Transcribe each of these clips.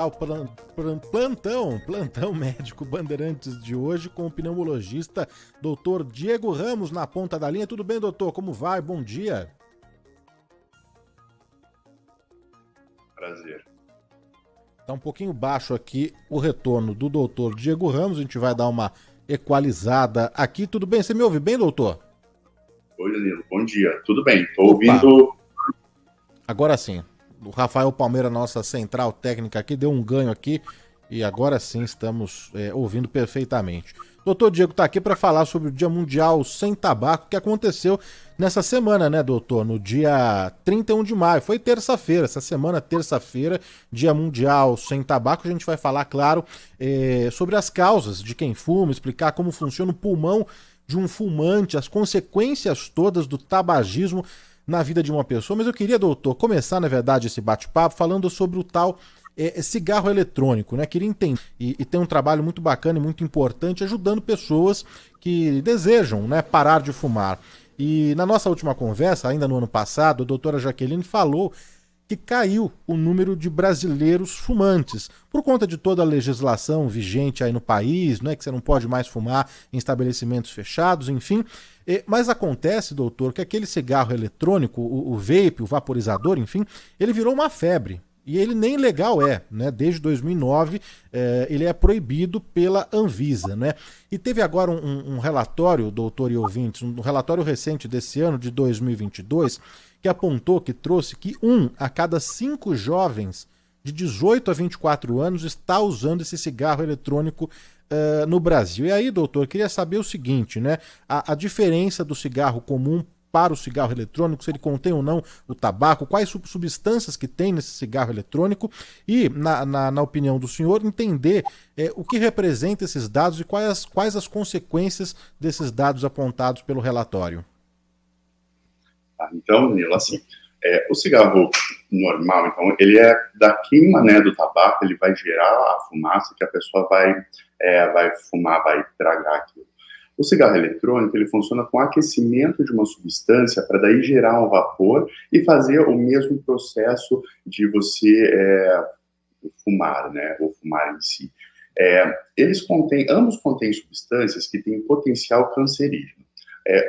Ao plantão médico Bandeirantes de hoje com o pneumologista Dr. Diego Ramos na ponta da linha. Tudo bem, doutor? Como vai? Bom dia. Prazer. Tá um pouquinho baixo aqui o retorno do doutor Diego Ramos. A gente vai dar uma equalizada aqui. Tudo bem? Você me ouve bem, doutor? Oi, Danilo. Bom dia. Tudo bem. Tô ouvindo. Agora sim. O Rafael Palmeira, nossa central técnica aqui, deu um ganho aqui e agora sim estamos ouvindo perfeitamente. Doutor Diego está aqui para falar sobre o Dia Mundial Sem Tabaco que aconteceu nessa semana, né, doutor? No dia 31 de maio, foi terça-feira, essa semana, terça-feira, Dia Mundial Sem Tabaco. A gente vai falar, claro, sobre as causas de quem fuma, explicar como funciona o pulmão de um fumante, as consequências todas do tabagismo na vida de uma pessoa. Mas eu queria, doutor, começar, na verdade, esse bate-papo falando sobre o tal cigarro eletrônico, né? Queria entender e tem um trabalho muito bacana e muito importante ajudando pessoas que desejam, né, parar de fumar. E na nossa última conversa, ainda no ano passado, a doutora Jaqueline falou que caiu o número de brasileiros fumantes, por conta de toda a legislação vigente aí no país, né, que você não pode mais fumar em estabelecimentos fechados, enfim. Mas acontece, doutor, que aquele cigarro eletrônico, o vape, o vaporizador, enfim, ele virou uma febre. E ele nem legal né? Desde 2009 ele é proibido pela Anvisa, né? E teve agora um relatório, doutor e ouvintes, um relatório recente desse ano, de 2022, que apontou, que trouxe que 1 a cada 5 jovens de 18 a 24 anos está usando esse cigarro eletrônico no Brasil. E aí, doutor, eu queria saber o seguinte, né? A diferença do cigarro comum para o cigarro eletrônico, se ele contém ou não o tabaco, quais substâncias que tem nesse cigarro eletrônico e, na opinião do senhor, entender o que representa esses dados e quais as consequências desses dados apontados pelo relatório. Então, Nilo, assim, o cigarro normal, então, ele é da queima, né, do tabaco, ele vai gerar a fumaça que a pessoa vai fumar, vai tragar aquilo. O cigarro eletrônico, ele funciona com aquecimento de uma substância para daí gerar um vapor e fazer o mesmo processo de você fumar, né, ou fumar em si. Ambos contêm substâncias que têm potencial cancerígeno.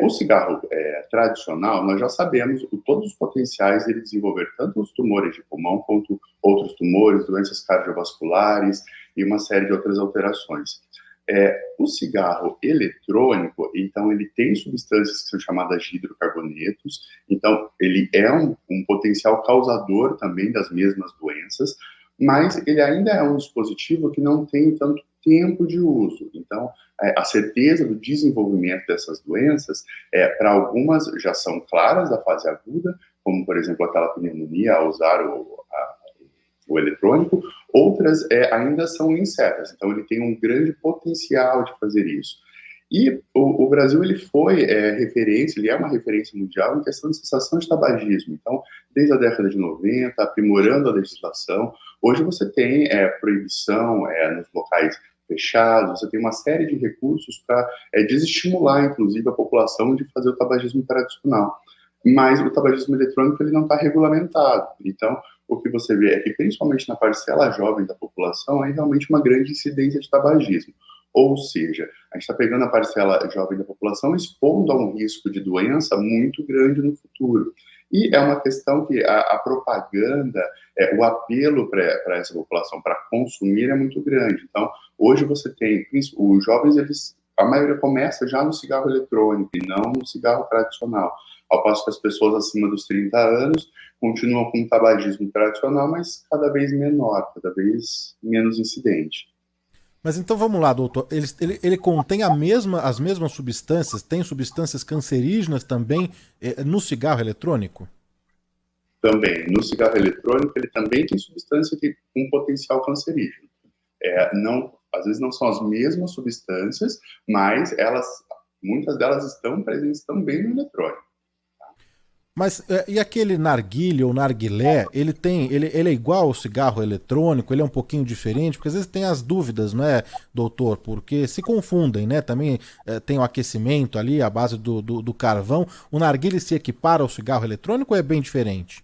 O cigarro tradicional, nós já sabemos todos os potenciais dele desenvolver tanto os tumores de pulmão quanto outros tumores, doenças cardiovasculares e uma série de outras alterações. O cigarro eletrônico, então, ele tem substâncias que são chamadas de hidrocarbonetos, então, ele é um potencial causador também das mesmas doenças, mas ele ainda é um dispositivo que não tem tanto tempo de uso. Então, a certeza do desenvolvimento dessas doenças, para algumas já são claras da fase aguda, como, por exemplo, aquela pneumonia ao usar o eletrônico, outras ainda são incertas. Então, ele tem um grande potencial de fazer isso. E o Brasil, ele foi referência, ele é uma referência mundial em questão de cessação de tabagismo. Então, desde a década de 90, aprimorando a legislação, hoje você tem proibição nos locais fechados, você tem uma série de recursos para desestimular, inclusive, a população de fazer o tabagismo tradicional. Mas o tabagismo eletrônico, ele não está regulamentado. Então, o que você vê é que, principalmente na parcela jovem da população, é realmente uma grande incidência de tabagismo. Ou seja, a gente está pegando a parcela jovem da população expondo a um risco de doença muito grande no futuro. E é uma questão que a propaganda, o apelo para essa população para consumir é muito grande. Então, hoje você tem, os jovens, a maioria começa já no cigarro eletrônico e não no cigarro tradicional. Ao passo que as pessoas acima dos 30 anos continuam com o tabagismo tradicional, mas cada vez menor, cada vez menos incidente. Mas então vamos lá, doutor. Ele contém as mesmas substâncias? Tem substâncias cancerígenas também no cigarro eletrônico? Também. No cigarro eletrônico, ele também tem substância com potencial cancerígeno. Às vezes não são as mesmas substâncias, mas muitas delas estão presentes também no eletrônico. Mas e aquele narguilé ou narguilé, ele é igual ao cigarro eletrônico? Ele é um pouquinho diferente? Porque às vezes tem as dúvidas, não é, doutor? Porque se confundem, né? Também tem o aquecimento ali, a base do carvão. O narguilé se equipara ao cigarro eletrônico ou é bem diferente?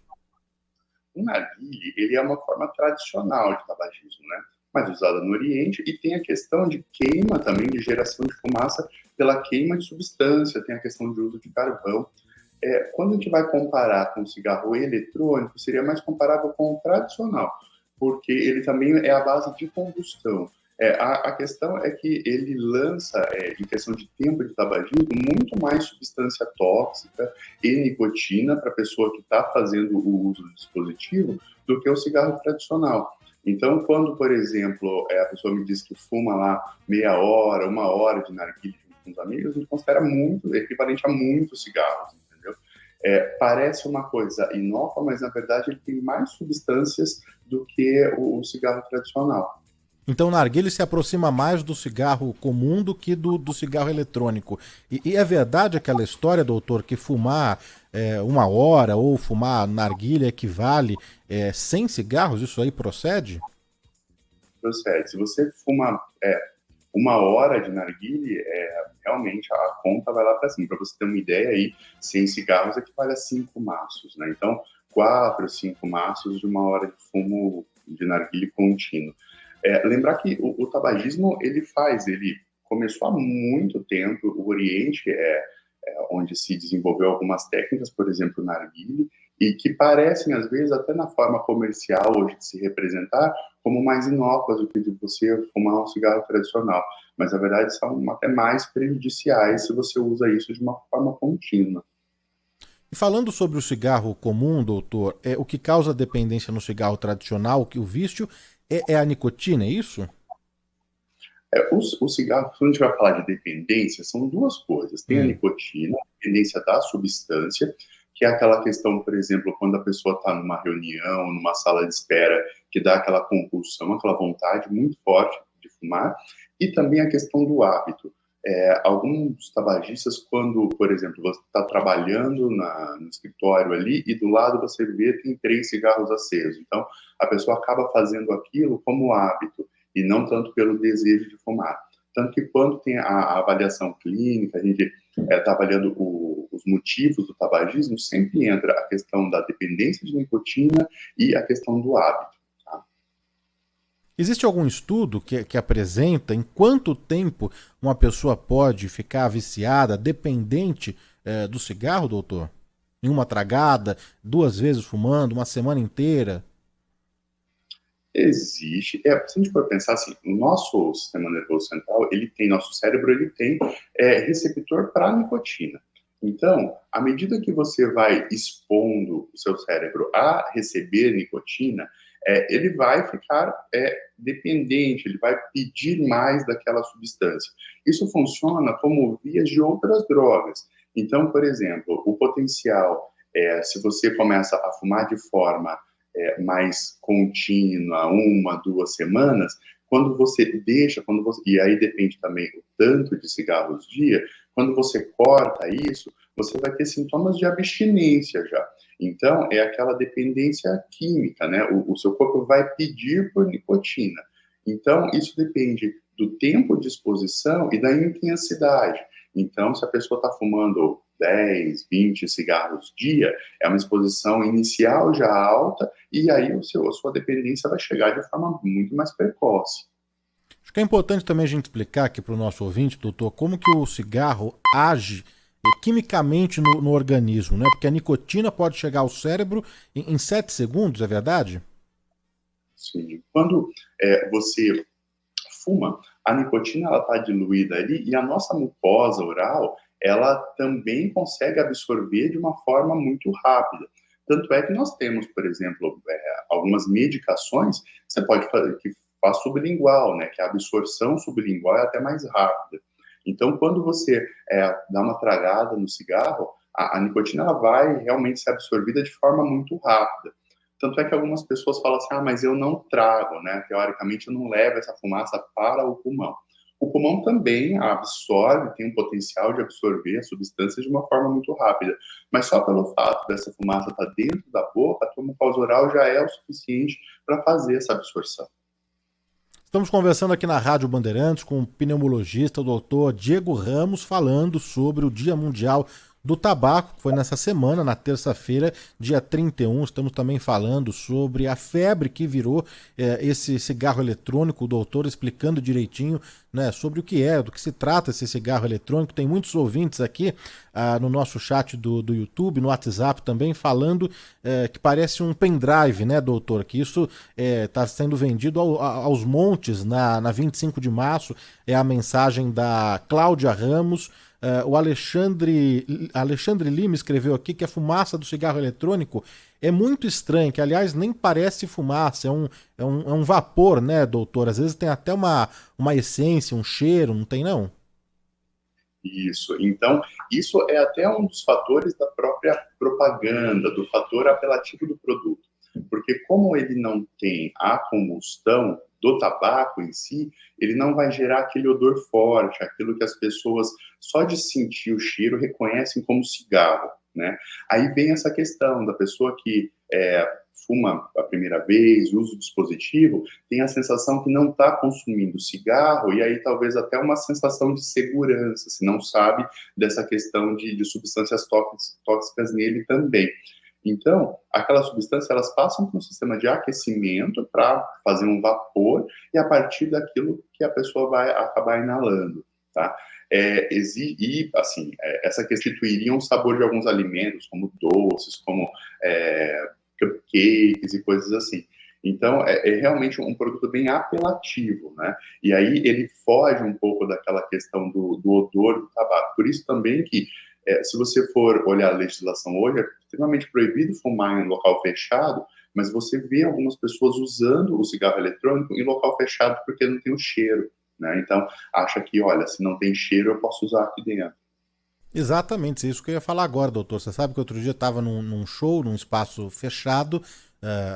o narguilé, ele é uma forma tradicional de tabagismo, né? Mas usada no Oriente, e tem a questão de queima também, de geração de fumaça pela queima de substância, tem a questão de uso de carvão. Quando a gente vai comparar com o cigarro eletrônico, seria mais comparável com o tradicional, porque ele também é a base de combustão. A questão é que ele lança, em questão de tempo de tabagismo, muito mais substância tóxica e nicotina para a pessoa que está fazendo o uso do dispositivo do que o cigarro tradicional. Então, quando, por exemplo, a pessoa me diz que fuma lá meia hora, uma hora de narguilé com os amigos, a gente considera muito, equivalente a muitos cigarros, entendeu? Parece uma coisa inócua, mas na verdade ele tem mais substâncias do que o cigarro tradicional. Então o narguilé se aproxima mais do cigarro comum do que do cigarro eletrônico. E é verdade aquela história, doutor, que fumar uma hora ou fumar narguilé equivale 100 cigarros? Isso aí procede? Procede. Se você fuma uma hora de narguilé, realmente a conta vai lá para cima. Para você ter uma ideia, aí, 100 cigarros equivale a 5 maços, né? Então, 4, 5 maços de uma hora de fumo de narguilé contínuo. Lembrar que o tabagismo, ele começou há muito tempo, o Oriente onde se desenvolveu algumas técnicas, por exemplo, o narguilé, e que parecem, às vezes, até na forma comercial hoje de se representar, como mais inócuas do que de você fumar um cigarro tradicional. Mas, na verdade, são até mais prejudiciais se você usa isso de uma forma contínua. E falando sobre o cigarro comum, doutor, o que causa dependência no cigarro tradicional, que o vício é a nicotina, é isso? O cigarro, quando a gente vai falar de dependência, são duas coisas. Tem a nicotina, a dependência da substância, que é aquela questão, por exemplo, quando a pessoa está numa reunião, numa sala de espera, que dá aquela compulsão, aquela vontade muito forte de fumar, e também a questão do hábito. Alguns tabagistas, quando, por exemplo, você está trabalhando no escritório ali e do lado você vê tem 3 cigarros acesos. Então, a pessoa acaba fazendo aquilo como hábito e não tanto pelo desejo de fumar. Tanto que quando tem a avaliação clínica, a gente está avaliando os motivos do tabagismo, sempre entra a questão da dependência de nicotina e a questão do hábito. Existe algum estudo que apresenta em quanto tempo uma pessoa pode ficar viciada, dependente do cigarro, doutor? Em uma tragada, 2 vezes fumando, uma semana inteira? Existe. Se a gente for pensar assim, o nosso sistema nervoso central, nosso cérebro, ele tem receptor para nicotina. Então, à medida que você vai expondo o seu cérebro a receber nicotina, ele vai ficar dependente, ele vai pedir mais daquela substância. Isso funciona como vias de outras drogas. Então, por exemplo, o potencial, se você começa a fumar de forma mais contínua, 1, 2 semanas, quando você deixa, e aí depende também o tanto de cigarros dia, quando você corta isso, você vai ter sintomas de abstinência já. Então, é aquela dependência química, né? O seu corpo vai pedir por nicotina. Então, isso depende do tempo de exposição e da intensidade. Então, se a pessoa está fumando 10, 20 cigarros dia, é uma exposição inicial já alta, e aí a sua dependência vai chegar de forma muito mais precoce. Acho que é importante também a gente explicar aqui para o nosso ouvinte, doutor, como que o cigarro age quimicamente no organismo, né? Porque a nicotina pode chegar ao cérebro em 7 segundos, é verdade? Sim. Quando você fuma, a nicotina está diluída ali e a nossa mucosa oral, ela também consegue absorver de uma forma muito rápida. Tanto é que nós temos, por exemplo, algumas medicações que você pode fazer, que faz sublingual, né? Que a absorção sublingual é até mais rápida. Então, quando você dá uma tragada no cigarro, a nicotina ela vai realmente ser absorvida de forma muito rápida. Tanto é que algumas pessoas falam assim, mas eu não trago, né? Teoricamente, eu não levo essa fumaça para o pulmão. O pulmão também absorve, tem um potencial de absorver as substâncias de uma forma muito rápida. Mas só pelo fato dessa fumaça estar dentro da boca, a tua mucosa oral já é o suficiente para fazer essa absorção. Estamos conversando aqui na Rádio Bandeirantes com o pneumologista, o doutor Diego Ramos, falando sobre o Dia Mundial do tabaco, que foi nessa semana, na terça-feira, dia 31. Estamos também falando sobre a febre que virou esse cigarro eletrônico, o doutor explicando direitinho, né, sobre o que é, do que se trata esse cigarro eletrônico. Tem muitos ouvintes aqui no nosso chat do YouTube, no WhatsApp também, falando que parece um pendrive, né, doutor? Que isso está sendo vendido aos montes na 25 de março. É a mensagem da Cláudia Ramos. O Alexandre Lima escreveu aqui que a fumaça do cigarro eletrônico é muito estranha, que aliás nem parece fumaça, é um vapor, né, doutor? Às vezes tem até uma essência, um cheiro, não tem não? Isso. Então, isso é até um dos fatores da própria propaganda, do fator apelativo do produto. Porque como ele não tem a combustão do tabaco em si, ele não vai gerar aquele odor forte, aquilo que as pessoas, só de sentir o cheiro, reconhecem como cigarro, né? Aí vem essa questão da pessoa que fuma a primeira vez, usa o dispositivo, tem a sensação que não está consumindo cigarro, e aí talvez até uma sensação de segurança, se não sabe dessa questão de substâncias tóxicas nele também. Então, aquelas substâncias, elas passam por um sistema de aquecimento para fazer um vapor, e a partir daquilo que a pessoa vai acabar inalando, tá? Essa que substituiria o sabor de alguns alimentos, como doces, como cupcakes e coisas assim. Então, é realmente um produto bem apelativo, né? E aí ele foge um pouco daquela questão do odor do tabaco. Por isso também que, se você for olhar a legislação hoje, é extremamente proibido fumar em local fechado, mas você vê algumas pessoas usando o cigarro eletrônico em local fechado porque não tem o cheiro, né? Então, acha que, olha, se não tem cheiro, eu posso usar aqui dentro. Exatamente, é isso que eu ia falar agora, doutor. Você sabe que outro dia eu estava num show, num espaço fechado,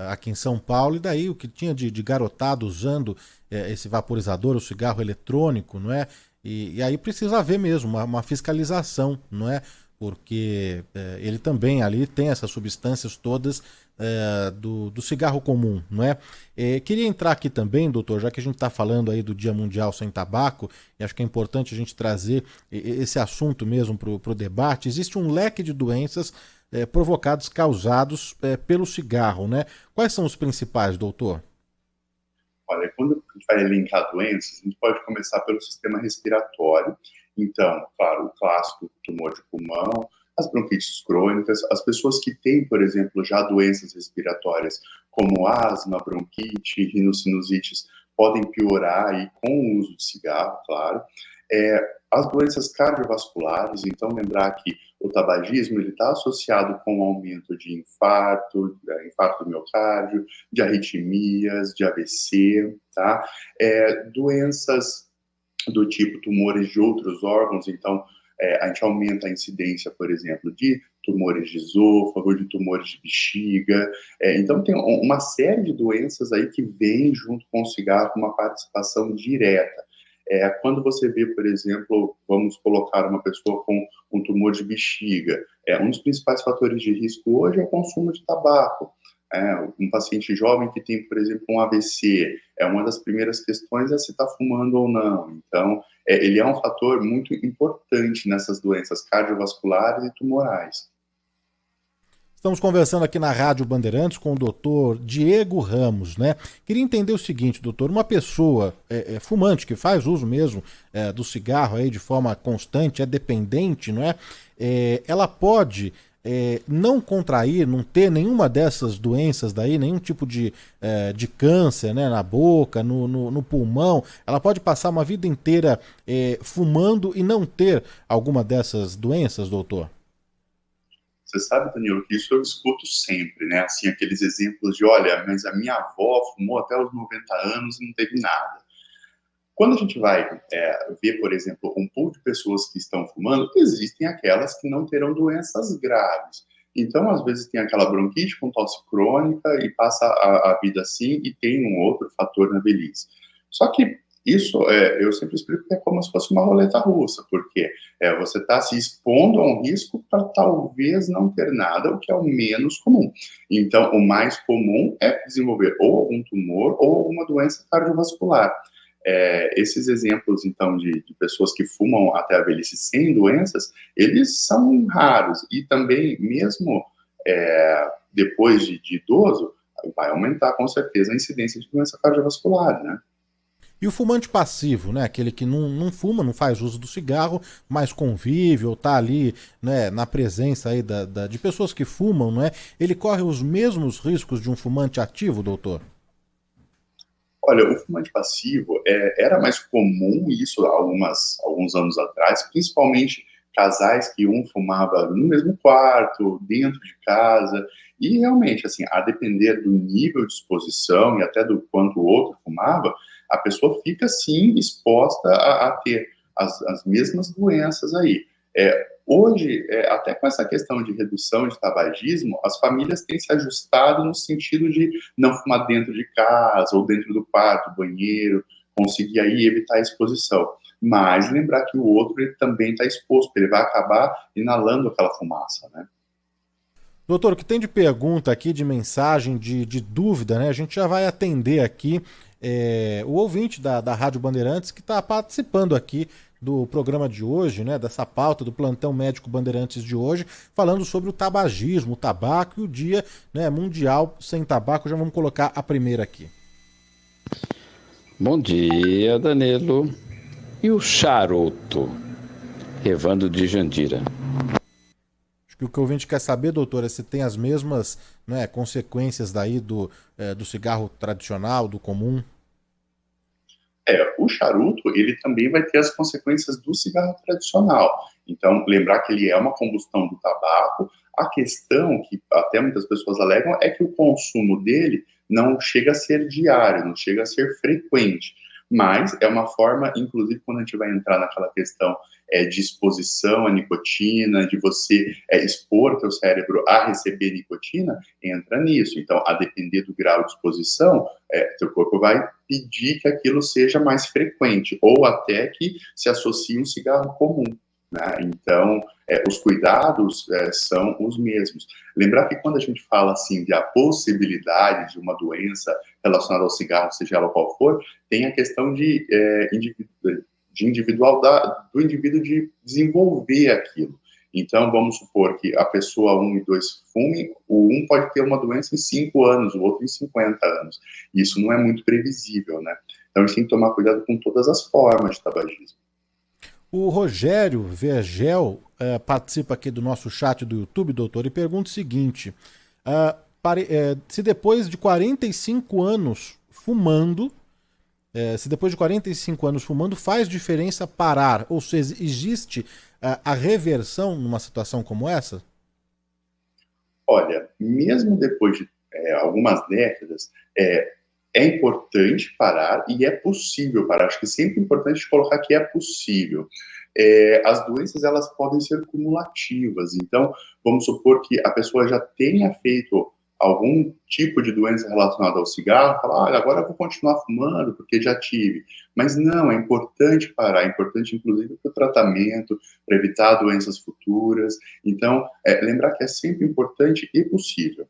aqui em São Paulo, e daí o que tinha de garotada usando esse vaporizador, o cigarro eletrônico, não é? E aí precisa haver mesmo uma fiscalização, não é? Porque ele também ali tem essas substâncias todas do cigarro comum, não é? Queria entrar aqui também, doutor, já que a gente está falando aí do Dia Mundial Sem Tabaco, e acho que é importante a gente trazer esse assunto mesmo para o debate. Existe um leque de doenças causados pelo cigarro, né? Quais são os principais, doutor? Olha, quando a gente vai elencar doenças, a gente pode começar pelo sistema respiratório. Então, claro, o clássico tumor de pulmão, as bronquites crônicas, as pessoas que têm, por exemplo, já doenças respiratórias como asma, bronquite, rinossinusites, podem piorar aí com o uso de cigarro, claro. As doenças cardiovasculares, então lembrar que o tabagismo ele está associado com o aumento de infarto do miocárdio, de arritmias, de AVC, tá? Doenças do tipo tumores de outros órgãos, então a gente aumenta a incidência, por exemplo, de tumores de esôfago, de tumores de bexiga. Então tem uma série de doenças aí que vem junto com o cigarro com uma participação direta. Quando você vê, por exemplo, vamos colocar uma pessoa com um tumor de bexiga, um dos principais fatores de risco hoje é o consumo de tabaco. Um paciente jovem que tem, por exemplo, um AVC, uma das primeiras questões é se está fumando ou não. Então, ele é um fator muito importante nessas doenças cardiovasculares e tumorais. Estamos conversando aqui na Rádio Bandeirantes com o doutor Diego Ramos, né? Queria entender o seguinte, doutor, uma pessoa fumante, que faz uso mesmo do cigarro aí de forma constante, é dependente, não é? Ela pode não contrair, não ter nenhuma dessas doenças daí, nenhum tipo de câncer, né, na boca, no pulmão. Ela pode passar uma vida inteira fumando e não ter alguma dessas doenças, doutor? Você sabe, Danilo, que isso eu escuto sempre, né? Assim, aqueles exemplos de, olha, mas a minha avó fumou até os 90 anos e não teve nada. Quando a gente vai ver, por exemplo, um pool de pessoas que estão fumando, existem aquelas que não terão doenças graves. Então, às vezes, tem aquela bronquite com tosse crônica e passa a vida assim e tem um outro fator na velhice. Só que isso, eu sempre explico que é como se fosse uma roleta russa, porque você está se expondo a um risco para talvez não ter nada, o que é o menos comum. Então, o mais comum é desenvolver ou algum tumor ou alguma doença cardiovascular. esses exemplos, então, de pessoas que fumam até a velhice sem doenças, eles são raros. E também, mesmo depois de idoso, vai aumentar, com certeza, a incidência de doença cardiovascular, né? E o fumante passivo, né? Aquele que não fuma, não faz uso do cigarro, mas convive ou tá ali, né, na presença aí de pessoas que fumam, não é? Ele corre os mesmos riscos de um fumante ativo, doutor? Olha, o fumante passivo era mais comum isso há alguns anos atrás, principalmente casais que um fumava no mesmo quarto, dentro de casa, e realmente, assim, a depender do nível de exposição e até do quanto o outro fumava, a pessoa fica, sim, exposta a ter as mesmas doenças aí. Hoje, até com essa questão de redução de tabagismo, as famílias têm se ajustado no sentido de não fumar dentro de casa ou dentro do quarto, banheiro, conseguir aí evitar a exposição. Mas lembrar que o outro ele também está exposto, porque ele vai acabar inalando aquela fumaça, né? Doutor, o que tem de pergunta aqui, de mensagem, de dúvida, né? A gente já vai atender aqui o ouvinte da Rádio Bandeirantes que está participando aqui do programa de hoje, né? Dessa pauta do Plantão Médico Bandeirantes de hoje, falando sobre o tabagismo, o tabaco e o Dia, né, Mundial Sem Tabaco. Já vamos colocar a primeira aqui. Bom dia, Danilo. E o charuto? Evandro de Jandira. Acho que o que o ouvinte quer saber, doutor, é se tem as mesmas, né, consequências daí do cigarro tradicional, do comum. O charuto, ele também vai ter as consequências do cigarro tradicional. Então, lembrar que ele é uma combustão do tabaco. A questão que até muitas pessoas alegam é que o consumo dele não chega a ser diário, não chega a ser frequente. Mas é uma forma, inclusive, quando a gente vai entrar naquela questão de exposição à nicotina, de você expor teu cérebro a receber nicotina, entra nisso. Então, a depender do grau de exposição, teu corpo vai pedir que aquilo seja mais frequente, ou até que se associe um cigarro comum, né? Então, os cuidados são os mesmos. Lembrar que quando a gente fala assim de a possibilidade de uma doença relacionada ao cigarro, seja ela qual for, tem a questão do indivíduo de desenvolver aquilo. Então, vamos supor que a pessoa 1 e 2 fumem, o 1 pode ter uma doença em 5 anos, o outro em 50 anos. Isso não é muito previsível, né? Então, a gente tem que tomar cuidado com todas as formas de tabagismo. O Rogério Vergel participa aqui do nosso chat do YouTube, doutor, e pergunta o seguinte: se depois de 45 anos fumando, faz diferença parar? Ou seja, existe a reversão numa situação como essa? Olha, mesmo depois de algumas décadas, é importante parar e é possível parar. Acho que sempre é importante colocar que é possível. As doenças, elas podem ser cumulativas. Então, vamos supor que a pessoa já tenha feito algum tipo de doença relacionada ao cigarro, falar, agora eu vou continuar fumando porque já tive. Mas não, é importante parar, é importante inclusive para o tratamento, para evitar doenças futuras. Então, lembrar que é sempre importante e possível.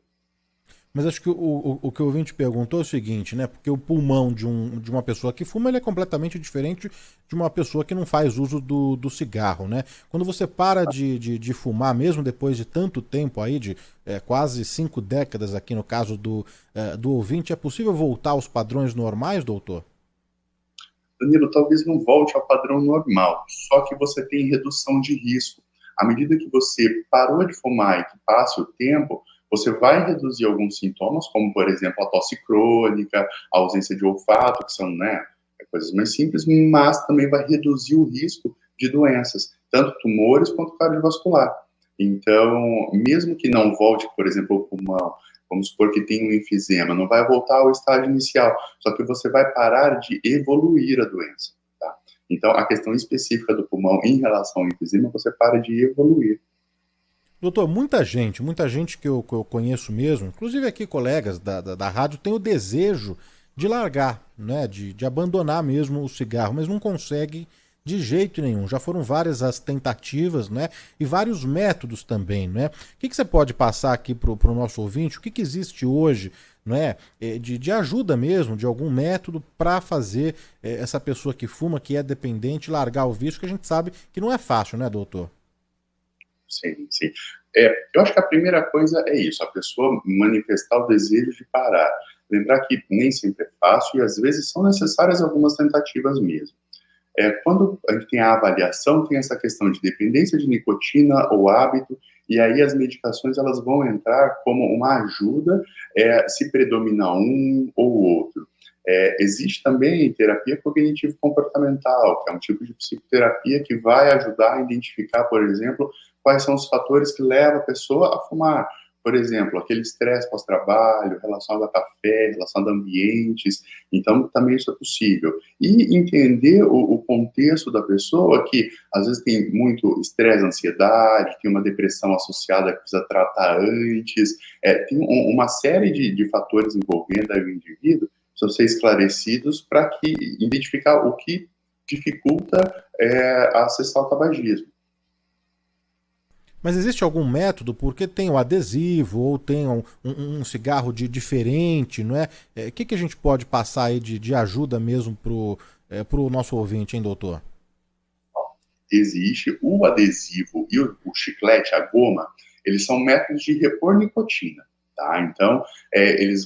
Mas acho que o que o ouvinte perguntou é o seguinte, né? Porque o pulmão de uma pessoa que fuma ele é completamente diferente de uma pessoa que não faz uso do cigarro, né? Quando você para de fumar, mesmo depois de tanto tempo aí, de quase 5 décadas aqui no caso do ouvinte, é possível voltar aos padrões normais, doutor? Danilo, talvez não volte ao padrão normal, só que você tem redução de risco. À medida que você parou de fumar e que passe o tempo, você vai reduzir alguns sintomas, como, por exemplo, a tosse crônica, a ausência de olfato, que são, né, coisas mais simples, mas também vai reduzir o risco de doenças, tanto tumores quanto cardiovascular. Então, mesmo que não volte, por exemplo, o pulmão, vamos supor que tem um enfisema, não vai voltar ao estágio inicial, só que você vai parar de evoluir a doença, tá? Então, a questão específica do pulmão em relação ao enfisema, você para de evoluir. Doutor, muita gente que eu conheço mesmo, inclusive aqui colegas da rádio, tem o desejo de largar, né, de abandonar mesmo o cigarro, mas não consegue de jeito nenhum. Já foram várias as tentativas, né, e vários métodos também, né? O que você pode passar aqui para o nosso ouvinte? O que existe hoje não é? De ajuda mesmo, de algum método para fazer essa pessoa que fuma, que é dependente, largar o vício, que a gente sabe que não é fácil, né, doutor? Sim, sim. Eu acho que a primeira coisa é isso, a pessoa manifestar o desejo de parar. Lembrar que nem sempre é fácil e às vezes são necessárias algumas tentativas mesmo. Quando a gente tem a avaliação, tem essa questão de dependência de nicotina ou hábito, e aí as medicações elas vão entrar como uma ajuda se predomina um ou outro. Existe também terapia cognitivo-comportamental, que é um tipo de psicoterapia que vai ajudar a identificar, por exemplo, quais são os fatores que levam a pessoa a fumar. Por exemplo, aquele estresse pós-trabalho, relacionado a café, relacionado a ambientes. Então, também isso é possível. E entender o contexto da pessoa, que às vezes tem muito estresse, ansiedade, tem uma depressão associada que precisa tratar antes, tem uma série de fatores envolvendo o indivíduo, precisam ser esclarecidos para que identificar o que dificulta acessar o tabagismo. Mas existe algum método, porque tem o adesivo ou tem um cigarro diferente, não é? O que a gente pode passar aí de ajuda mesmo pro nosso ouvinte, hein, doutor? Existe o adesivo e o chiclete, a goma, eles são métodos de repor nicotina. Tá? Então,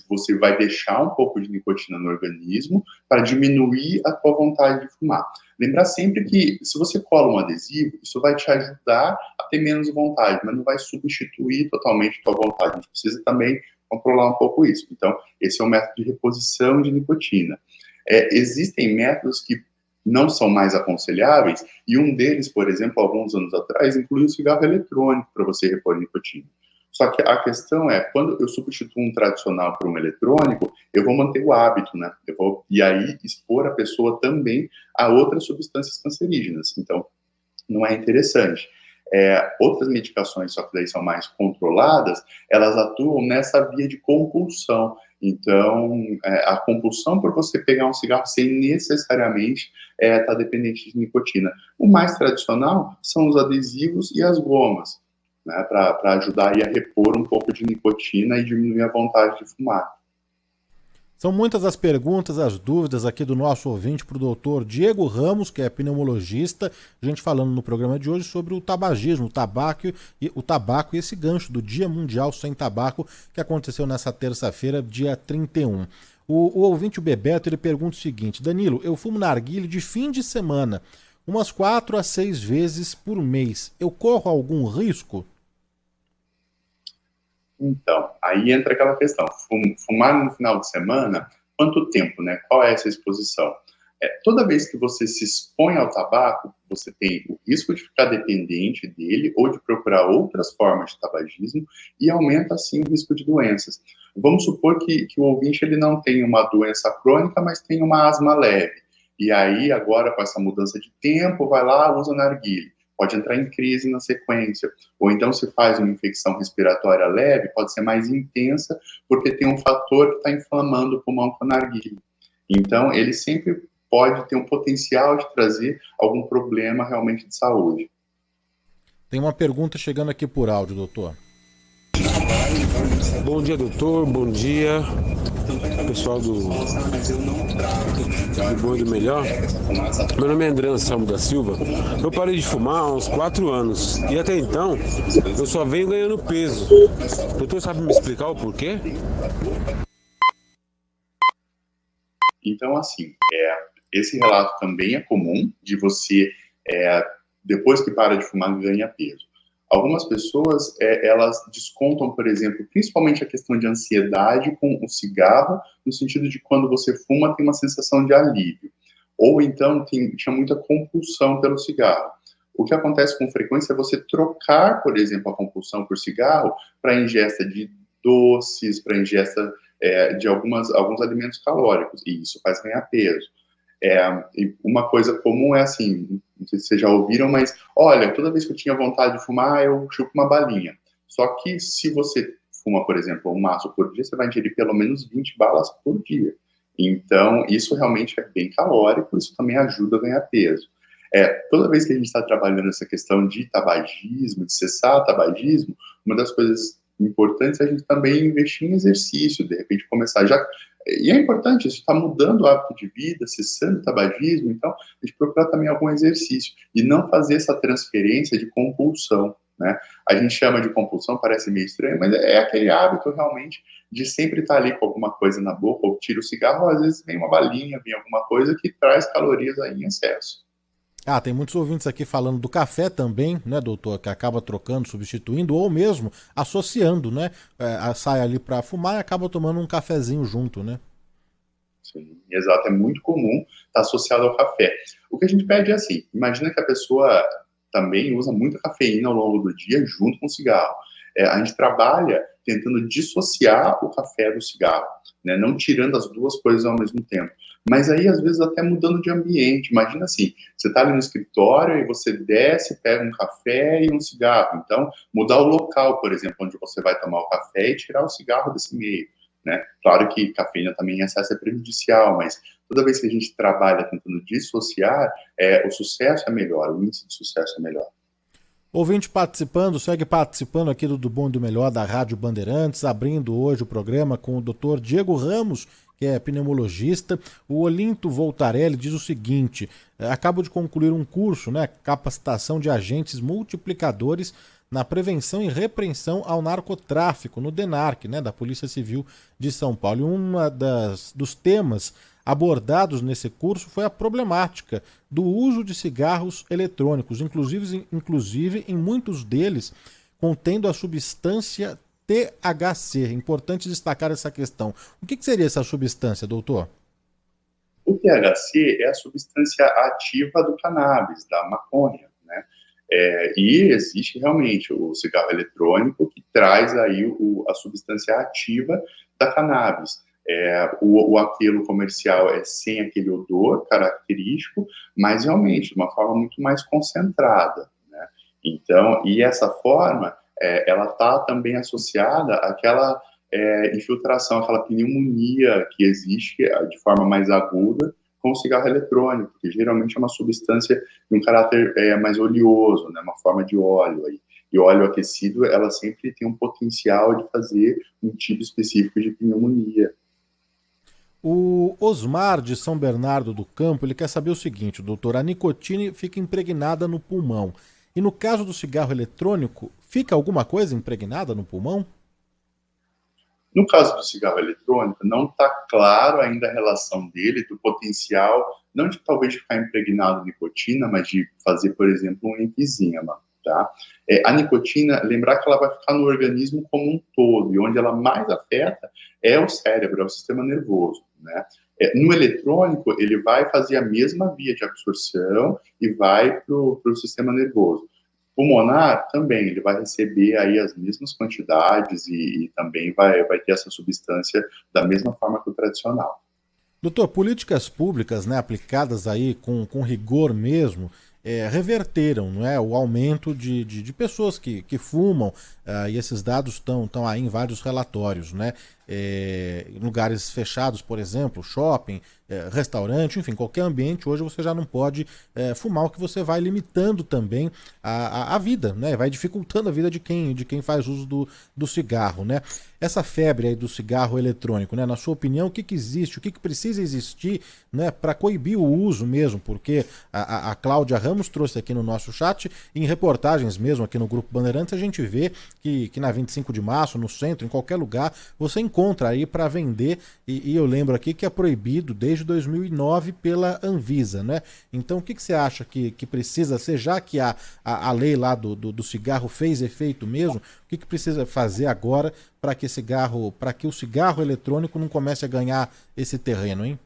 você vai deixar um pouco de nicotina no organismo para diminuir a tua vontade de fumar. Lembrar sempre que, se você cola um adesivo, isso vai te ajudar a ter menos vontade, mas não vai substituir totalmente a tua vontade. A gente precisa também controlar um pouco isso. Então, esse é o método de reposição de nicotina. Existem métodos que não são mais aconselháveis, e um deles, por exemplo, alguns anos atrás, inclui o cigarro eletrônico para você repor nicotina. Só que a questão é, quando eu substituo um tradicional por um eletrônico, eu vou manter o hábito, né? E aí expor a pessoa também a outras substâncias cancerígenas. Então, não é interessante. Outras medicações, só que daí são mais controladas, elas atuam nessa via de compulsão. Então, a compulsão por você pegar um cigarro sem necessariamente estar dependente de nicotina. O mais tradicional são os adesivos e as gomas, né, para ajudar aí a repor um pouco de nicotina e diminuir a vontade de fumar. São muitas as perguntas, as dúvidas aqui do nosso ouvinte para o doutor Diego Ramos, que é pneumologista, a gente falando no programa de hoje sobre o tabagismo, o tabaco e esse gancho do Dia Mundial Sem Tabaco, que aconteceu nessa terça-feira, dia 31. O ouvinte, o Bebeto, ele pergunta o seguinte: Danilo, eu fumo narguilé de fim de semana, umas 4 a 6 vezes por mês. Eu corro algum risco? Então, aí entra aquela questão, fumar no final de semana, quanto tempo, né? Qual é essa exposição? Toda vez que você se expõe ao tabaco, você tem o risco de ficar dependente dele ou de procurar outras formas de tabagismo e aumenta, assim, o risco de doenças. Vamos supor que o ouvinte ele não tem uma doença crônica, mas tem uma asma leve. E aí, agora, com essa mudança de tempo, vai lá, usa narguilé. Pode entrar em crise na sequência. Ou então, se faz uma infecção respiratória leve, pode ser mais intensa, porque tem um fator que está inflamando o pulmão com a narguilé. Então, ele sempre pode ter um potencial de trazer algum problema realmente de saúde. Tem uma pergunta chegando aqui por áudio, doutor. Bom dia, doutor. Bom dia, pessoal do Bom e do Melhor. Meu nome é André Anselmo da Silva. Eu parei de fumar há uns 4 anos e até então eu só venho ganhando peso. O doutor sabe me explicar o porquê? Então, assim, esse relato também é comum de você, depois que para de fumar, ganha peso. Algumas pessoas, elas descontam, por exemplo, principalmente a questão de ansiedade com o cigarro, no sentido de quando você fuma tem uma sensação de alívio. Ou então tinha muita compulsão pelo cigarro. O que acontece com frequência é você trocar, por exemplo, a compulsão por cigarro para ingesta de doces, para ingesta de alguns alimentos calóricos, e isso faz ganhar peso. Uma coisa comum é assim, não sei se vocês já ouviram, mas olha, toda vez que eu tinha vontade de fumar, eu chupo uma balinha. Só que se você fuma, por exemplo, um maço por dia, você vai ingerir pelo menos 20 balas por dia. Então, isso realmente é bem calórico, isso também ajuda a ganhar peso. Toda vez que a gente está trabalhando essa questão de tabagismo, de cessar tabagismo, uma das coisas importante a gente também investir em exercício, de repente começar já. E é importante, isso está mudando o hábito de vida, cessando o tabagismo, então a gente procurar também algum exercício e não fazer essa transferência de compulsão, né? A gente chama de compulsão, parece meio estranho, mas é aquele hábito realmente de sempre estar ali com alguma coisa na boca, ou tira o cigarro, ou às vezes vem uma balinha, vem alguma coisa que traz calorias aí em excesso. Ah, tem muitos ouvintes aqui falando do café também, né, doutor, que acaba trocando, substituindo, ou mesmo associando, né? Sai ali para fumar e acaba tomando um cafezinho junto, né? Sim, exato, é muito comum estar associado ao café. O que a gente pede é assim, imagina que a pessoa também usa muita cafeína ao longo do dia junto com o cigarro. A gente trabalha tentando dissociar o café do cigarro, né? Não tirando as duas coisas ao mesmo tempo. Mas aí, às vezes, até mudando de ambiente. Imagina assim, você está ali no escritório e você desce, pega um café e um cigarro. Então, mudar o local, por exemplo, onde você vai tomar o café e tirar o cigarro desse meio, né? Claro que cafeína também em excesso é prejudicial, mas toda vez que a gente trabalha tentando dissociar, o sucesso é melhor, o índice de sucesso é melhor. Ouvinte participando, segue participando aqui do Bom e do Melhor da Rádio Bandeirantes, abrindo hoje o programa com o Dr. Diego Ramos, que é pneumologista. O Olinto Voltarelli diz o seguinte: acabo de concluir um curso, né, capacitação de agentes multiplicadores na prevenção e repreensão ao narcotráfico, no DENARC, né, da Polícia Civil de São Paulo. E dos temas abordados nesse curso foi a problemática do uso de cigarros eletrônicos, inclusive em muitos deles contendo a substância THC. Importante destacar essa questão. O que seria essa substância, doutor? O THC é a substância ativa do cannabis, da maconha, né? E existe realmente o cigarro eletrônico que traz aí a substância ativa da cannabis. O apelo comercial é sem aquele odor característico, mas realmente de uma forma muito mais concentrada, né? Então, e essa forma, ela está também associada àquela infiltração, aquela pneumonia que existe de forma mais aguda com o cigarro eletrônico, que geralmente é uma substância de um caráter mais oleoso, né, uma forma de óleo aí. E óleo aquecido, ela sempre tem um potencial de fazer um tipo específico de pneumonia. O Osmar de São Bernardo do Campo, ele quer saber o seguinte, doutor: a nicotina fica impregnada no pulmão. E no caso do cigarro eletrônico, fica alguma coisa impregnada no pulmão? No caso do cigarro eletrônico, não está claro ainda a relação dele, do potencial, não de talvez ficar impregnado de nicotina, mas de fazer, por exemplo, um enfisema, tá? A nicotina, lembrar que ela vai ficar no organismo como um todo, e onde ela mais afeta é o cérebro, é o sistema nervoso, né? No eletrônico, ele vai fazer a mesma via de absorção e vai para o sistema nervoso. Pulmonar também, ele vai receber aí as mesmas quantidades e também vai ter essa substância da mesma forma que o tradicional. Doutor, políticas públicas, né, aplicadas aí com rigor mesmo, reverteram, não é, o aumento de pessoas que fumam, e esses dados estão aí em vários relatórios, né? Em lugares fechados, por exemplo, shopping, restaurante, enfim, qualquer ambiente, hoje você já não pode fumar, o que você vai limitando também a vida, né? Vai dificultando a vida de quem faz uso do cigarro, né? Essa febre aí do cigarro eletrônico, né? Na sua opinião, o que existe, o que precisa existir, né, para coibir o uso mesmo? Porque a Cláudia Ramos trouxe aqui no nosso chat, em reportagens mesmo aqui no Grupo Bandeirantes, a gente vê que na 25 de março, no centro, em qualquer lugar, você encontra aí para vender, e eu lembro aqui que é proibido desde 2009 pela Anvisa, né? Então o que você acha que precisa ser, já que a lei lá do cigarro fez efeito mesmo, o que precisa fazer agora para que o cigarro eletrônico não comece a ganhar esse terreno, hein?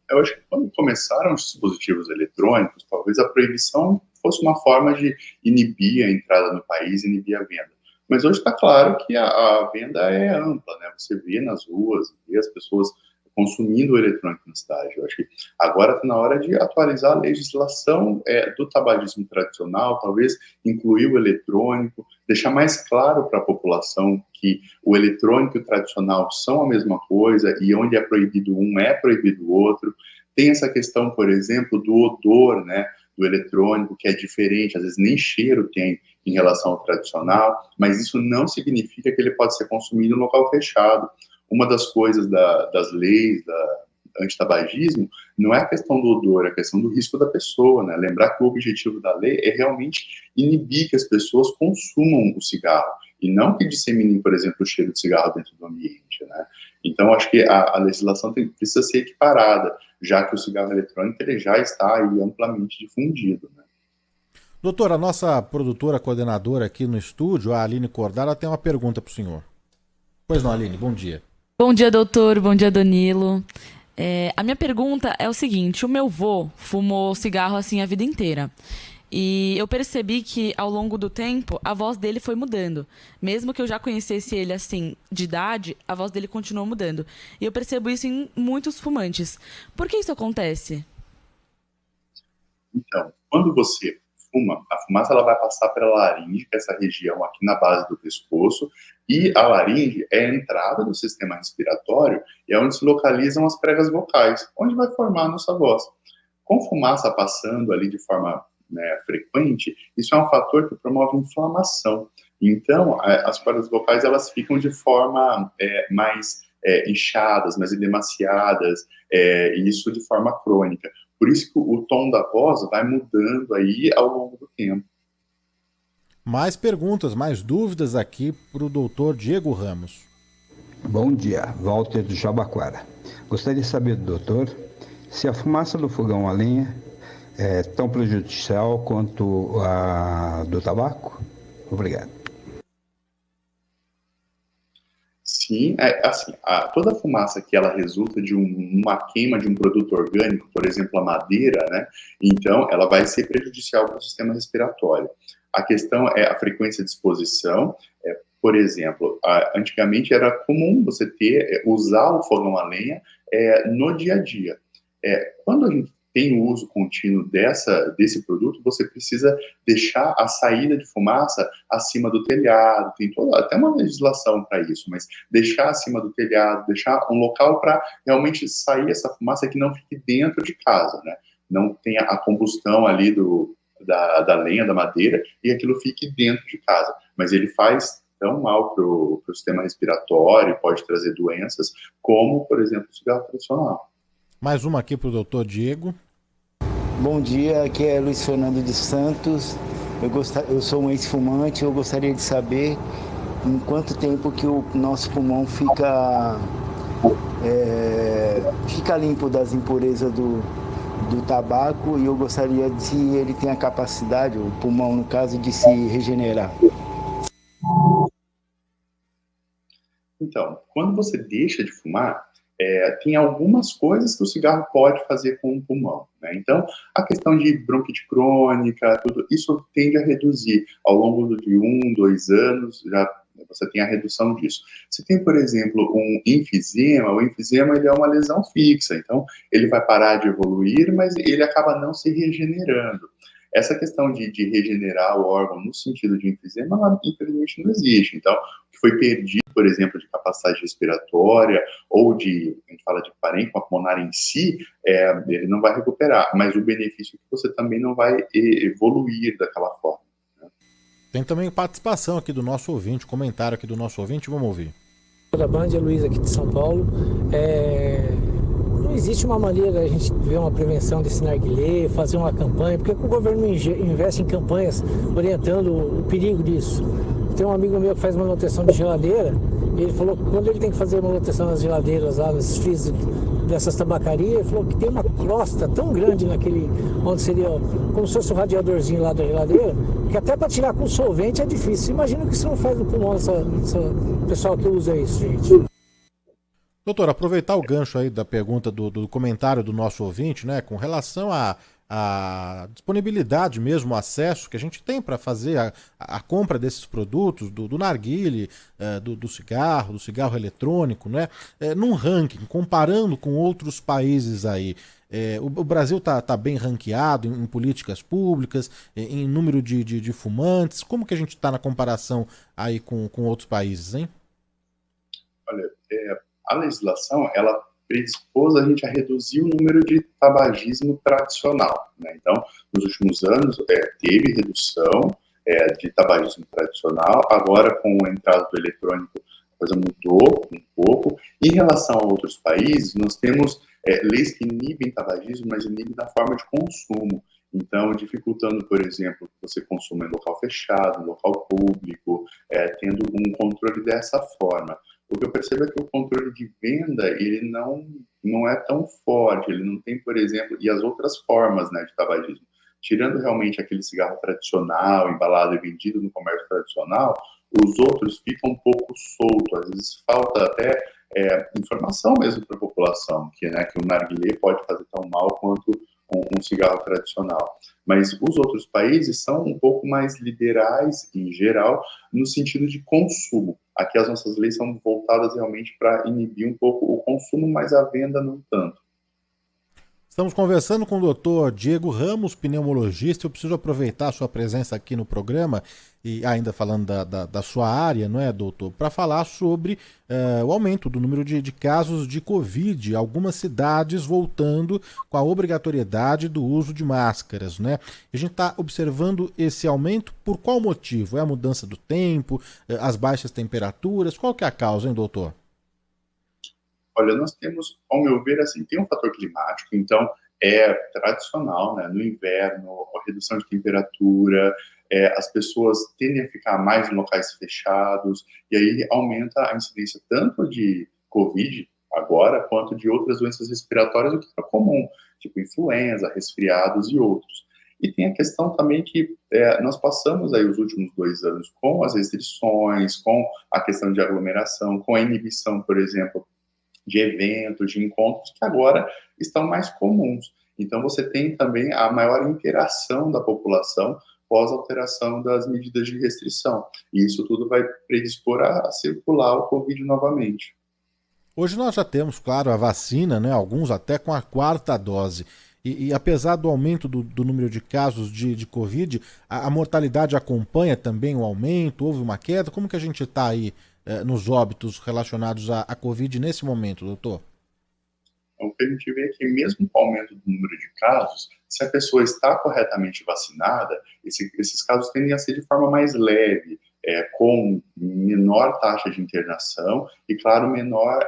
Eu acho que quando começaram os dispositivos eletrônicos, talvez a proibição fosse uma forma de inibir a entrada no país, inibir a venda. Mas hoje está claro que a venda é ampla, né? Você vê nas ruas, vê as pessoas consumindo o eletrônico na cidade. Eu acho que agora está na hora de atualizar a legislação do tabagismo tradicional, talvez incluir o eletrônico, deixar mais claro para a população que o eletrônico e o tradicional são a mesma coisa, e onde é proibido um, é proibido o outro. Tem essa questão, por exemplo, do odor, né? do eletrônico, que é diferente, às vezes nem cheiro tem em relação ao tradicional, mas isso não significa que ele pode ser consumido em local fechado. Uma das coisas das leis, antitabagismo, não é a questão do odor, é a questão do risco da pessoa, né? Lembrar que o objetivo da lei é realmente inibir que as pessoas consumam o cigarro, e não que disseminem, por exemplo, o cheiro de cigarro dentro do ambiente, né? Então, acho que a legislação precisa ser equiparada, já que o cigarro eletrônico ele já está aí amplamente difundido, né? Doutor, a nossa produtora coordenadora aqui no estúdio, a Aline Cordara, tem uma pergunta para o senhor. Pois não, Aline, bom dia. Bom dia, doutor. Bom dia, Danilo. A minha pergunta é o seguinte: o meu vô fumou cigarro assim a vida inteira. E eu percebi que, ao longo do tempo, a voz dele foi mudando. Mesmo que eu já conhecesse ele assim, de idade, a voz dele continuou mudando. E eu percebo isso em muitos fumantes. Por que isso acontece? Então, quando você fuma, a fumaça ela vai passar pela laringe, que é essa região aqui na base do pescoço, e a laringe é a entrada do sistema respiratório e é onde se localizam as pregas vocais, onde vai formar a nossa voz. Com fumaça passando ali de forma frequente, isso é um fator que promove inflamação. Então, as cordas vocais elas ficam de forma mais inchadas, mais edemaciadas, e isso de forma crônica. Por isso que o tom da voz vai mudando aí ao longo do tempo. Mais perguntas, mais dúvidas aqui para o doutor Diego Ramos. Bom dia, Walter de Jabaquara. Gostaria de saber do doutor se a fumaça do fogão a lenha é tão prejudicial quanto a do tabaco? Obrigado. Sim, assim, toda a fumaça que ela resulta de uma queima de um produto orgânico, por exemplo, a madeira, né? Então, ela vai ser prejudicial para o sistema respiratório. A questão é a frequência de exposição. Por exemplo, antigamente era comum você usar o fogão a lenha no dia a dia. Quando a gente tem o uso contínuo desse produto, você precisa deixar a saída de fumaça acima do telhado, tem até uma legislação para isso, mas deixar acima do telhado, deixar um local para realmente sair essa fumaça que não fique dentro de casa, né? Não tenha a combustão ali da lenha, da madeira, e aquilo fique dentro de casa. Mas ele faz tão mal para o sistema respiratório, pode trazer doenças, como, por exemplo, o cigarro tradicional. Mais uma aqui para o doutor Diego. Bom dia, aqui é Luiz Fernando de Santos. Eu sou um ex-fumante, eu gostaria de saber em quanto tempo que o nosso pulmão fica limpo das impurezas do tabaco, e eu gostaria de se ele tem a capacidade, o pulmão no caso, de se regenerar. Então, quando você deixa de fumar, tem algumas coisas que o cigarro pode fazer com o pulmão, né? Então, a questão de bronquite crônica, tudo isso tende a reduzir ao longo de 1, 2 anos, já você tem a redução disso. Se tem, por exemplo, um enfisema, o enfisema ele é uma lesão fixa, então ele vai parar de evoluir, mas ele acaba não se regenerando. Essa questão de regenerar o órgão no sentido de enfisema, ela, infelizmente, não existe. Então, o que foi perdido, por exemplo, de capacidade respiratória ou a gente fala de parênquima pulmonar em si, ele não vai recuperar, mas o benefício é que você também não vai evoluir daquela forma. Né? Tem também participação aqui do nosso ouvinte, comentário aqui do nosso ouvinte, vamos ouvir. Da Band, Luiz aqui de São Paulo. Não existe uma maneira da gente ver uma prevenção desse narguilé, fazer uma campanha, porque o governo não investe em campanhas orientando o perigo disso. Tem um amigo meu que faz manutenção de geladeira, e ele falou que quando ele tem que fazer manutenção nas geladeiras, lá nos fios dessas tabacarias, ele falou que tem uma crosta tão grande naquele, onde seria como se fosse o radiadorzinho lá da geladeira, que até para tirar com solvente é difícil. Imagina o que isso não faz no pulmão, essa pessoal que usa isso, gente. Doutor, aproveitar o gancho aí da pergunta do comentário do nosso ouvinte, né, com relação à disponibilidade mesmo, o acesso que a gente tem para fazer a compra desses produtos, do narguile, do cigarro eletrônico, né, num ranking, comparando com outros países aí. O Brasil tá bem ranqueado em políticas públicas, em número de fumantes. Como que a gente está na comparação aí com outros países, hein? Olha, a legislação, ela predispôs a gente a reduzir o número de tabagismo tradicional, né? Então, nos últimos anos, teve redução de tabagismo tradicional. Agora, com a entrada do eletrônico, a coisa mudou um pouco. Em relação a outros países, nós temos leis que inibem tabagismo, mas inibem da forma de consumo. Então, dificultando, por exemplo, que você consuma em local fechado, em local público, tendo um controle dessa forma. O que eu percebo é que o controle de venda, ele não é tão forte, ele não tem, por exemplo, e as outras formas, né, de tabagismo. Tirando realmente aquele cigarro tradicional, embalado e vendido no comércio tradicional, os outros ficam um pouco soltos, às vezes falta até informação mesmo para a população, que o narguilé pode fazer tão mal quanto um cigarro tradicional. Mas os outros países são um pouco mais liberais, em geral, no sentido de consumo. Aqui as nossas leis são voltadas realmente para inibir um pouco o consumo, mas a venda não tanto. Estamos conversando com o doutor Diego Ramos, pneumologista. Eu preciso aproveitar a sua presença aqui no programa, e ainda falando da sua área, não é, doutor, para falar sobre o aumento do número de casos de Covid, algumas cidades voltando com a obrigatoriedade do uso de máscaras, né? A gente está observando esse aumento por qual motivo? É a mudança do tempo, as baixas temperaturas? Qual que é a causa, hein, doutor? Olha, nós temos, ao meu ver, assim, tem um fator climático, então é tradicional, né? No inverno, a redução de temperatura, as pessoas tendem a ficar mais em locais fechados, e aí aumenta a incidência tanto de Covid agora, quanto de outras doenças respiratórias, o que é comum, tipo influenza, resfriados e outros. E tem a questão também que nós passamos aí os últimos 2 anos com as restrições, com a questão de aglomeração, com a inibição, por exemplo, de eventos, de encontros que agora estão mais comuns. Então, você tem também a maior interação da população pós-alteração das medidas de restrição. E isso tudo vai predispor a circular o Covid novamente. Hoje nós já temos, claro, a vacina, né? Alguns até com a 4ª dose. E apesar do aumento do número de casos de Covid, a mortalidade acompanha também o aumento? Houve uma queda? Como que a gente está aí nos óbitos relacionados à Covid nesse momento, doutor? Então, o que a gente vê é que mesmo com o aumento do número de casos, se a pessoa está corretamente vacinada, esses casos tendem a ser de forma mais leve, com menor taxa de internação e, claro, menor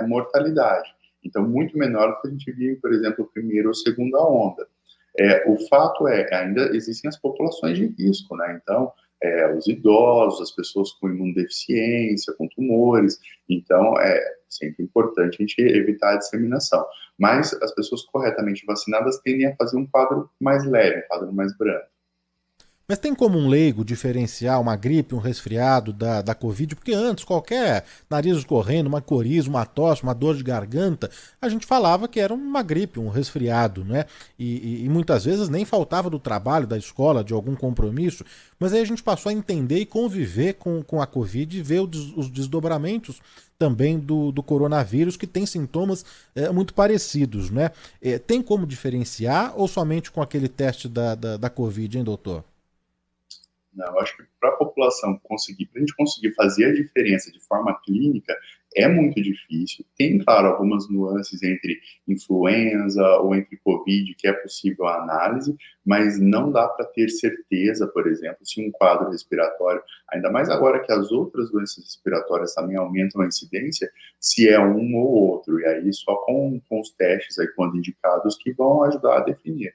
mortalidade. Então, muito menor do que a gente viu, por exemplo, a primeira ou segunda onda. O fato ainda existem as populações de risco, né? Então, os idosos, as pessoas com imunodeficiência, com tumores. Então, é sempre importante a gente evitar a disseminação. Mas as pessoas corretamente vacinadas tendem a fazer um quadro mais leve, um quadro mais brando. Mas tem como um leigo diferenciar uma gripe, um resfriado da Covid? Porque antes, qualquer nariz escorrendo, uma coriza, uma tosse, uma dor de garganta, a gente falava que era uma gripe, um resfriado, né? E muitas vezes nem faltava do trabalho, da escola, de algum compromisso. Mas aí a gente passou a entender e conviver com a Covid e ver os desdobramentos também do coronavírus, que tem sintomas muito parecidos, né? Tem como diferenciar ou somente com aquele teste da Covid, hein, doutor? Não, eu acho que para a população para a gente conseguir fazer a diferença de forma clínica, é muito difícil. Tem, claro, algumas nuances entre influenza ou entre Covid, que é possível a análise, mas não dá para ter certeza, por exemplo, se um quadro respiratório, ainda mais agora que as outras doenças respiratórias também aumentam a incidência, se é um ou outro. E aí só com os testes, aí, quando indicados, que vão ajudar a definir.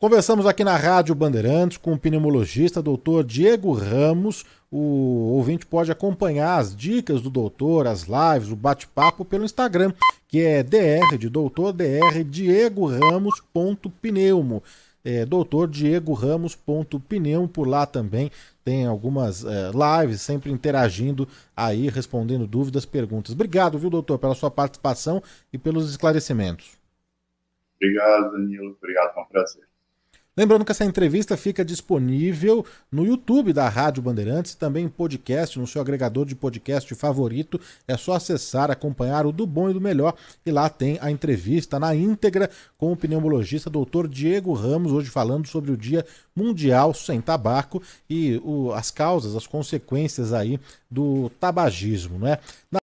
Conversamos aqui na Rádio Bandeirantes com o pneumologista doutor Diego Ramos. O ouvinte pode acompanhar as dicas do doutor, as lives, o bate-papo pelo Instagram, que é dr de doutor, dr diegoramos.pneumo. Doutor Diego Ramos.pneumo, por lá também tem algumas lives, sempre interagindo aí, respondendo dúvidas, perguntas. Obrigado, viu, doutor, pela sua participação e pelos esclarecimentos. Obrigado, Danilo. Obrigado, foi um prazer. Lembrando que essa entrevista fica disponível no YouTube da Rádio Bandeirantes, também em podcast, no seu agregador de podcast favorito. É só acessar, acompanhar o do bom e do melhor. E lá tem a entrevista na íntegra com o pneumologista Dr. Diego Ramos, hoje falando sobre o Dia Mundial Sem Tabaco e as causas, as consequências aí do tabagismo, né?